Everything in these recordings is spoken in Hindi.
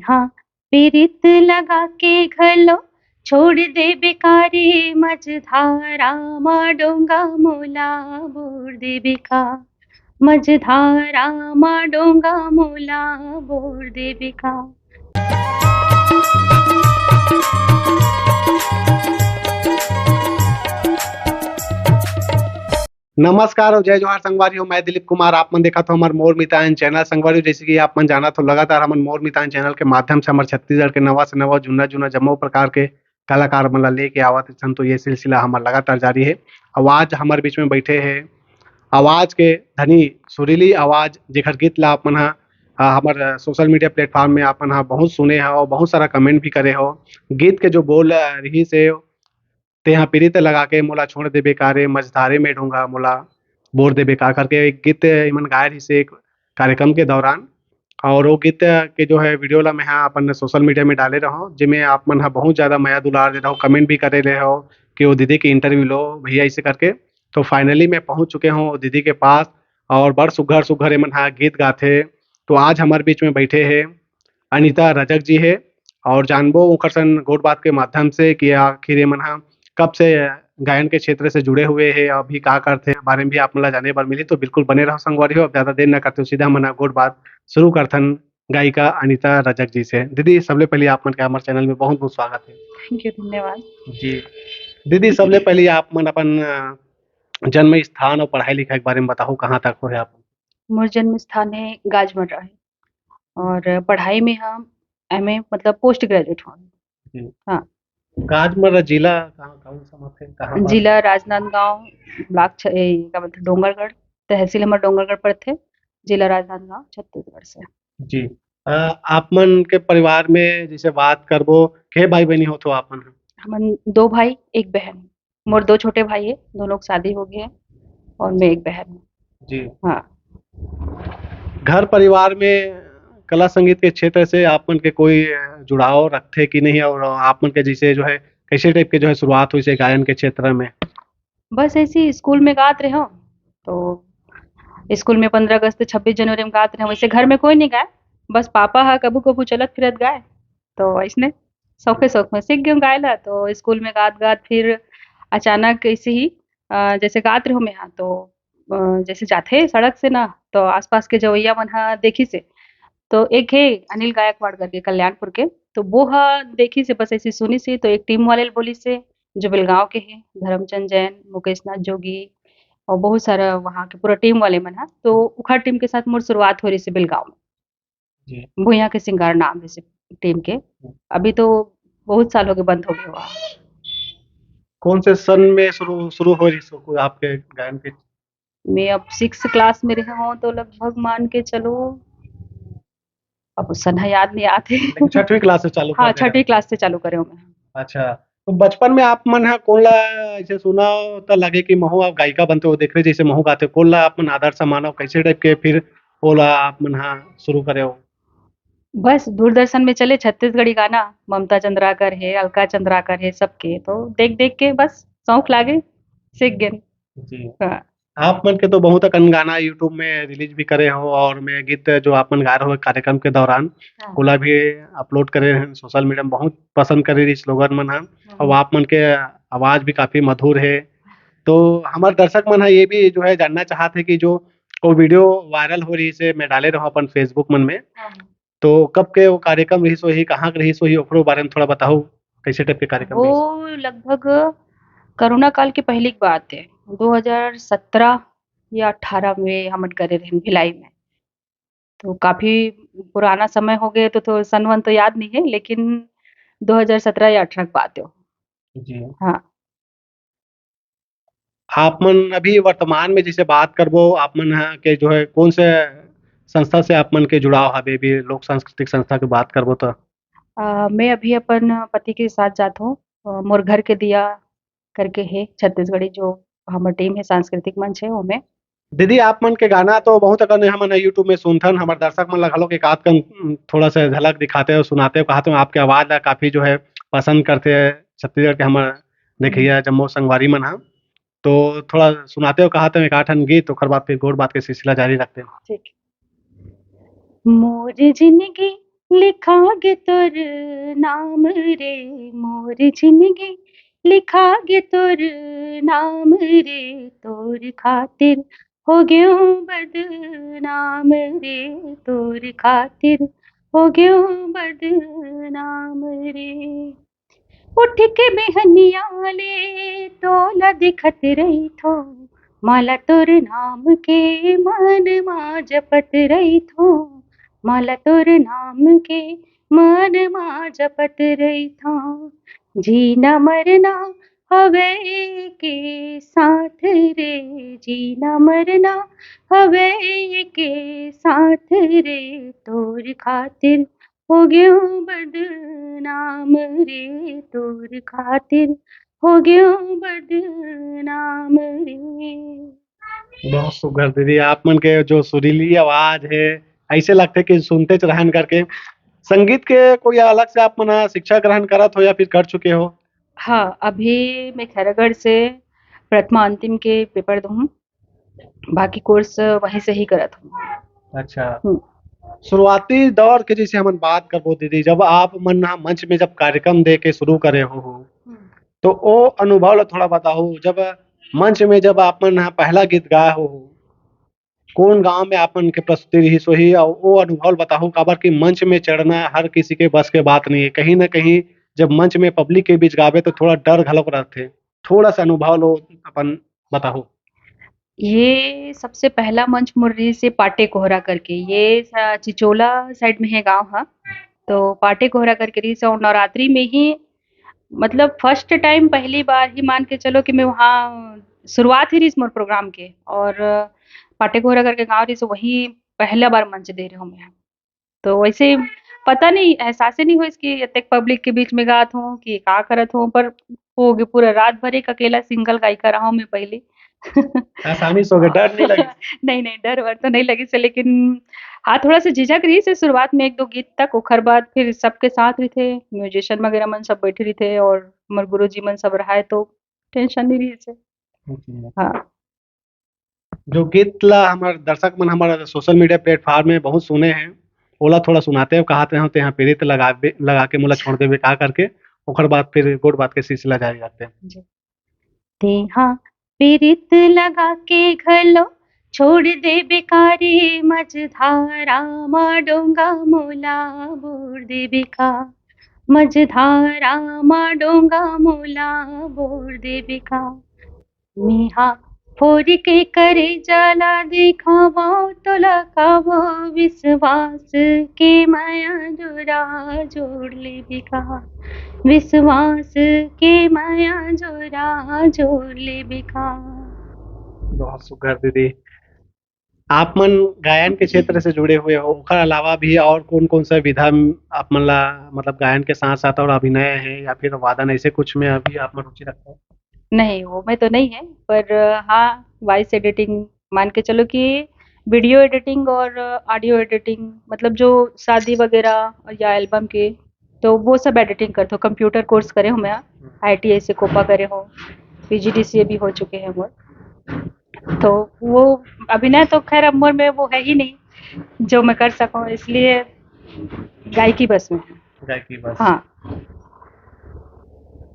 हाँ पीरित लगा के घलो छोड़ दे बेकारी मझधारा मा डोंगा मोला बोर दे बेका मझधारा मा डोंगा मोला बोर दे बेका। नमस्कार और जय जोहार संगवारी मैं दिलीप कुमार। आप मन देखा तो हमार मोर मितान चैनल संगवारी। जैसे कि आप मन जाना तो लगातार हमन मोर मितान चैनल के माध्यम से हमारे छत्तीसगढ़ के नवा से नवा जुन्ना जुन्ना जम्मो प्रकार के कलाकार मन ला लेके आवत हन। तो ये सिलसिला हमार लगातार जारी है। आवाज हमारे बीच में बैठे हैं आवाज के धनी सुरीली आवाज जेखर गीत ला आप मन हमार सोशल मीडिया प्लेटफॉर्म में आप मन बहुत सुने हो और बहुत सारा कमेंट भी करे हो। गीत के जो बोल रही से तेहा पीरित लगा के मोला छोड़ दे बेकारे मझधारे में ढूंगा मोला बोर दे बेकार करके एक गीत इमन गाए रही से एक कार्यक्रम के दौरान। और वो गीत के जो है वीडियो ला मैं अपन सोशल मीडिया में डाले रहो जिसमें आप मन बहुत ज़्यादा माया दुलार दे रहो कमेंट भी करे रहे हो कि वो दीदी की इंटरव्यू लो भैया ऐसे करके। तो फाइनली मैं पहुंच चुके हूँ दीदी के पास और बड़ सुघर सुघर इमन गीत गाथे। तो आज हमारे बीच में बैठे हैं अनीता रजक जी है और जानबो उनकर सन गोट बात के माध्यम से कि आखिर ये मन कब से गायन के क्षेत्र से जुड़े हुए हैं अभी क्या करते हैं बारे में भी आप मला जाने बर मिली। तो बिल्कुल बने रहो संगवारी हो। अब ज़्यादा देर न करते हो सीधा मना गोट बात शुरू करथन गायिका अनीता रजक जी से। दीदी सबले पहले आप मन के हमारे चैनल में बहुत बहुत स्वागत है। थैंक यू धन्यवाद जी दीदी सबले पहले आप मन अपन जन्म स्थान और पढ़ाई लिखाई के बारे में बताओ कहाँ तक हो है आप। मोर जन्म स्थान है गाजमरा है और पढ़ाई में हम एमए मतलब पोस्ट ग्रेजुएट हूँ। हाँ गाजमरा जिला कौन सा मत है कहाँ पर? जिला राजनांदगांव ब्लॉक क्या मतलब डोंगरगढ़ तहसील हमारा डोंगरगढ़ पड़ते जिला राजनांदगांव छत्तीसगढ़ से। जी आप मन के परिवार में जैसे बात करबो के भाई बहनी हो तो आप मन हमन 2 भाई 1 बहन। मोर 2 छोटे भाई है दोनों की शादी हो गई है और मैं एक बहन हूँ। जी हाँ घर परिवार में कला संगीत के क्षेत्र से आप मन के कोई जुड़ाव रखते कि नहीं और आप मन के जैसे जो है कैसे टाइप के जो है शुरुआत हुई से गायन के क्षेत्र में। बस ऐसे ही स्कूल में गात रहे हो तो स्कूल में 15 अगस्त 26 जनवरी में गात रहे वैसे घर में कोई नहीं गाए बस पापा हा कबू कबू चलत फिरत गाए तो ऐसने शौक में सीख गए गाए ला। तो स्कूल में गात गात फिर अचानक ऐसे ही जैसे गात रहो मैं हाँ तो जैसे जाते सड़क से ना तो आसपास के जवैया मन हा देखी से तो एक है अनिल गायकवाड़ करके कल्याणपुर के तो वो हा देखी से बस ऐसी सुनी से तो एक टीम वाले बोली से जो बेलगांव के हैं धर्मचंद जैन मुकेश नाथ जोगी और बहुत सारा वहाँ के पूरा टीम वाले मन हा तो उखा टीम के साथ मोर शुरुआत हो रही से बेलगांव में जी भूया के सिंगार नाम जैसे टीम के। अभी तो बहुत साल हो गए बंद हो गए वहाँ। कौन से सन में शुरू शुरू हो रही सो आपके गायन के। मैं अब 6 क्लास में रहा हूँ तो लगभग मान के चलो अब सन याद नहीं आते। लेकिन छठवीं क्लास से चालू हाँ कर देगा। 6ठी क्लास से चालू करे हूँ मैं। अच्छा तो बचपन में आप मन कौन ला ऐसे सुना तो लगे कि महू आप गायिका बनते हो देख रहे जैसे महू गाते हो कौन ला आप मन आदर्श मानो कैसे टाइप के फिर ओला आप मन शुरू करे हो। बस दूरदर्शन में चले छत्तीसगढ़ी गाना ममता चंद्राकर है अलका चंद्राकर है सबके तो देख देख के बस शौक लागे सीख गए। जी हाँ आप मन के तो बहुत अकन गाना यूट्यूब में रिलीज भी करे हो और मैं गीत जो आप मन गा रहे हो कार्यक्रम के दौरान हाँ ओला भी अपलोड करे हैं सोशल मीडिया में बहुत पसंद करे रही लोगन मन और आप मन के आवाज भी काफी मधुर है। तो हमारे दर्शक मन ये भी जो है जानना चाहते हैं कि जो वो वीडियो वायरल हो रही से मैं डाले रहा अपन फेसबुक मन में हाँ। तो कब के वो कार्यक्रम रही सो ही कहाँ के रही सो ही ओकरो बारे में थोड़ा बताओ कैसे टाइप के कार्यक्रम रही वो लगभग कोरोना काल की पहली की बात है 2017 या 18 में हम करे रहे भिलाई में तो काफी पुराना समय हो गए तो सन वन तो याद नहीं है लेकिन 2017 या 18 की बात है वो। जी हाँ आप मन अभी वर्तमान में जैसे बात करबो आप मन के जो है कौन से संस्था से आप मन के जुड़ाव हवे भी लोक सांस्कृतिक संस्था की बात करबो तो। मैं अभी अपन पति के साथ जाता हूँ मोर घर के दिया करके है छत्तीसगढ़ी जो हमारी टीम है सांस्कृतिक मंच है वो में। दीदी आप मन के गाना तो बहुत अकन हमन यूट्यूब में सुनथन हमारे दर्शक मन ला घलो के एकाध कन थोड़ा सा झलक दिखाते हो सुनाते हो कहते हो आपके आवाज ला काफी जो है पसंद करते हैं छत्तीसगढ़ के हमारे देखिए जम्मू संगवारी मन तो थोड़ा सुनाते हो कहते हो एक आठन गीत ओकर बाद फिर गोर बात के सिलसिला जारी रखते हैं। ठीक मोर जिंदगी लिखागे तोर नाम रे मोर जिंदगी, लिखागे तोर नाम रे तोर खातिर हो गयो बदनाम रे तोर खातिर हो गयो बदनाम रे। उठ के बेहनिया ले तोला दिखत रही थो, माला तोर नाम के मन मा जपत रही थो, माला तोर नाम के मन मा जपत रही था। जीना मरना हवे के साथ रे, जीना मरना हवे के साथ रे तोर खातिर हो गयो बदनाम रे तोर खातिर हो गयो बदनाम रे। बहुत सुघर दीदी, आप मन के जो सुरीली आवाज है, ऐसे लगते कि सुनते च रहन करके। संगीत के कोई अलग से आप मन शिक्षा ग्रहण करत हो या फिर कर चुके हो? हाँ, अभी मैं खैरागढ़ से प्रथमा अंतिम के पेपर दूँ हूँ, बाकी कोर्स वहीं से ही करत हूँ। अच्छा। हम्म, शुरुआती दौर के जैसे हमन बात करबो दीदी, जब आप मन ह मंच में जब कार्यक्रम दे के शुरू करे हो, तो ओ अनुभव ला थोड़ा बताओ। जब मंच में जब आप मन ह पहला गीत गाए हो, कौन गाँव में आप मन के प्रस्तुति रहिस होही, और वो अनुभव बताओ। काबर कि मंच में चढ़ना हर किसी के बस के बात नहीं है। कहीं न कहीं जब मंच में पब्लिक के बीच गावे तो थोड़ा डर घलोक रहथे। थोड़ा-सा अनुभव लो अपन बताओ। ये सबसे पहला मंच मुर्री से पाटे कोहरा करके, ये चिचोला साइड में है गांव हा। तो पाटे कोहरा करके रही और नवरात्रि में ही, मतलब फर्स्ट टाइम पहली बार ही मान के चलो कि मैं वहाँ शुरुआत ही रही इस मोर प्रोग्राम के, और पाटे कोहरा करके गाँव रही, सो वही पहला बार मंच दे रही हूँ मैं। तो वैसे पता नहीं, एहसास ही नहीं हुआ इसकी इतने पब्लिक के बीच में गात हूँ कि का करत हूँ, पर हो गए पूरा रात भर एक अकेला सिंगल गायिका रहा हूँ मैं पहले। आसानी से हो गया, डर नहीं लगी? नहीं नहीं, डर वर तो नहीं लगी से, लेकिन हाँ थोड़ा सा झिझक रही से शुरुआत में एक दो गीत तक, ओखर बाद फिर सबके साथ रही थे, म्यूजिशियन वगैरह मन सब बैठे रही थे और हमारे गुरु जी मन सब रहा है, तो टेंशन नहीं रही से। हाँ। जो गीत ला हमारे दर्शक मन हमारे सोशल मीडिया प्लेटफॉर्म में बहुत सुने हैं, ओला थोड़ा सुनाते हो। कहा हो यहाँ प्रेरित लगा के मोला छोड़ देवे का करके, ओकर बाद फिर गोट बात के सिलसिला जारी रखते हैं। जी। तेहा पीरित लगा के घलो छोड़ दे बेकारी, मझधारा मा डोंगा मोला बोर दे बेका, मझधारा मा डोंगा मोला बोर दे बेका। मेहा फोर के करे जाला दिखावा तोला कावा, विश्वास के माया जोरा जोड़ ले बिका, विश्वास के माया जोरा जोड़ ले बिका। बहुत सुघर दीदी। आप मन गायन के क्षेत्र से जुड़े हुए हो, ओकर अलावा भी और कौन-कौन सा विधा आप मन ला, मतलब गायन के साथ-साथ और अभिनय है या फिर वादन, ऐसे कुछ में अभी आप मन रुचि रखते हो? नहीं, वो में तो नहीं है, पर हाँ, वॉइस एडिटिंग मान के चलो कि वीडियो एडिटिंग और ऑडियो एडिटिंग, मतलब जो शादी वगैरह या एल्बम के, तो वो सब एडिटिंग करते हो। कंप्यूटर कोर्स करे हो मैं, आईटीआई से कोपा करे हो, पीजीडीसीए भी हो चुके हैं मोर। तो वो अभिनय तो खैर अब मोर में वो है ही नहीं जो मैं कर सकूं, इसलिए गायकी बस में है। गायकी बस। हाँ।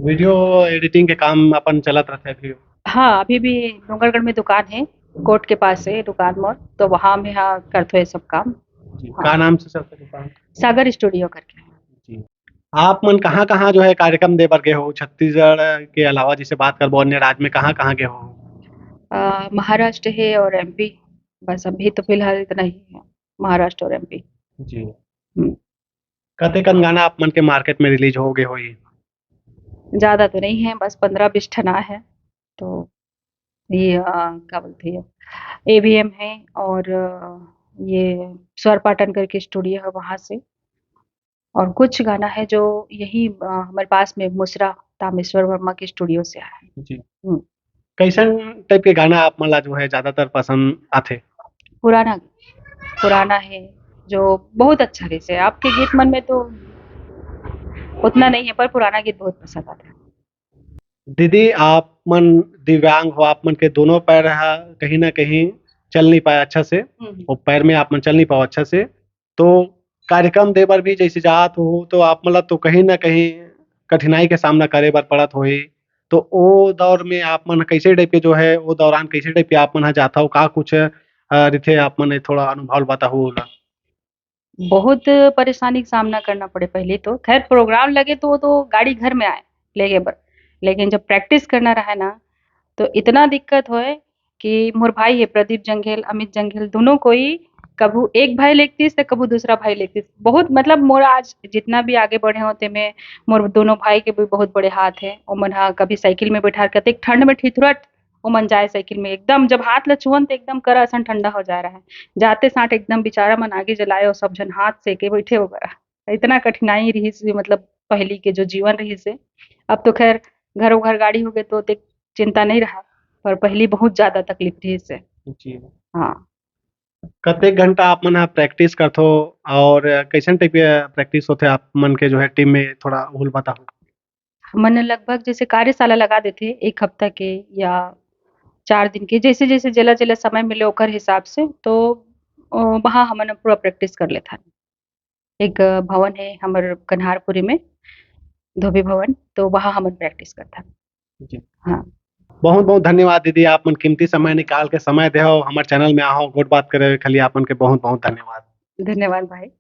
वीडियो एडिटिंग के काम अपन चलत रहते अभी? हाँ, अभी भी डोंगरगढ़ में दुकान है, कोर्ट के पास है दुकान मोर, तो वहाँ में हाँ करते हैं सब काम। जी। हाँ। का नाम से चलता दुकान? सागर स्टूडियो करके। जी। आप मन कहाँ-कहाँ जो है कार्यक्रम दे बर गए हो? छत्तीसगढ़ के अलावा जैसे बात करबो, अन्य राज्य में कहाँ-कहाँ गए हो? महाराष्ट्र है और एमपी, बस अभी तो फिलहाल इतना ही है, महाराष्ट्र और एमपी। जी। हम्म, कतेकन गाना आप मन के मार्केट में रिलीज हो गए होही? ज्यादा तो नहीं है, बस 15-20 ठना है। तो ये क्या बोलते हैं, एवीएम है, और ये स्वर पाटन करके स्टूडियो है वहाँ से, और कुछ गाना है जो यही हमारे पास में मुसरा तामेश्वर वर्मा के स्टूडियो से आया है। जी। हम्म, कैसन टाइप के गाना आप मन ला जो है ज़्यादातर पसंद आथे? पुराना पुराना है जो बहुत अच्छा रही से, आपके गीत मन में तो उतना नहीं है, पर पुराना गीत बहुत पसंद आता है। दीदी, आप मन दिव्यांग हो, आप मन के दोनों पैर कहीं न कहीं चल नहीं पाए अच्छा से, और पैर में आप मन चल नहीं पाओ अच्छा से, तो कार्यक्रम दे बर भी जैसे जात हो तो आप मतलब तो कहीं न कहीं कठिनाई के सामना करे बर पड़त होही। तो ओ दौर में आप मन कैसे टाइप के जो है वो दौरान कैसे टाइप के आप मन ह जाथा अऊ का कुछ रहिथे आप मन थोड़ा अनुभव बताहू ओला? बहुत परेशानी का सामना करना पड़े पहले तो। खैर प्रोग्राम लगे तो वो तो गाड़ी घर में आए लेगे बर। लेकिन जब प्रैक्टिस करना रहा ना तो इतना दिक्कत होए कि मोर भाई है प्रदीप जंघेल, अमित जंघेल दोनों कोई कभू एक भाई लेगतीस तो कभू दूसरा भाई लेगतीस। बहुत मतलब मोर आज जितना भी आगे बढ़े हो तेमे मोर दोनों भाई के भी बहुत बड़े हाथ है। ओमन ह कभी साइकिल में बैठा के कतेक ठंड में ठिठुरत ओमन जाए साइकिल में एकदम जब हाथ ल छुअन तो एकदम करा असन ठंडा हो जा रहा है। जाते साथ एकदम बेचारा मन आगे जलाए और सब जन हाथ सेके बैठे वगैरह। इतना कठिनाई रही से मतलब पहली के जो जीवन रही से। अब तो खैर घरों घर गाड़ी हो गए तो ओतेक चिंता नहीं रहा। पर पहली बहुत ज़्यादा तकलीफ रही इससे। जी। हाँ। कतेक घंटा आप मन ह प्रैक्टिस करथो और कैसन टाइप के प्रैक्टिस होथे आप मन के जो है टीम में थोड़ा ओल बताहू? हमने लगभग जैसे कार्यशाला लगा देते 1 हफ्ता के या 4 दिन के जैसे-जैसे जेला-जेला समय मिले ओकर हिसाब से तो वहाँ हमन पूरा प्रैक्टिस कर लेथन। एक भवन है हमर कन्हारपुरी में, धोबी भवन, तो वहाँ हमन प्रैक्टिस करथन। जी। हाँ, बहुत-बहुत धन्यवाद दीदी आप मन कीमती समय निकाल के समय देहौ हमर चैनल में आहौ गोठ बात करे के लिए आप मन के बहुत-बहुत धन्यवाद। धन्यवाद भाई।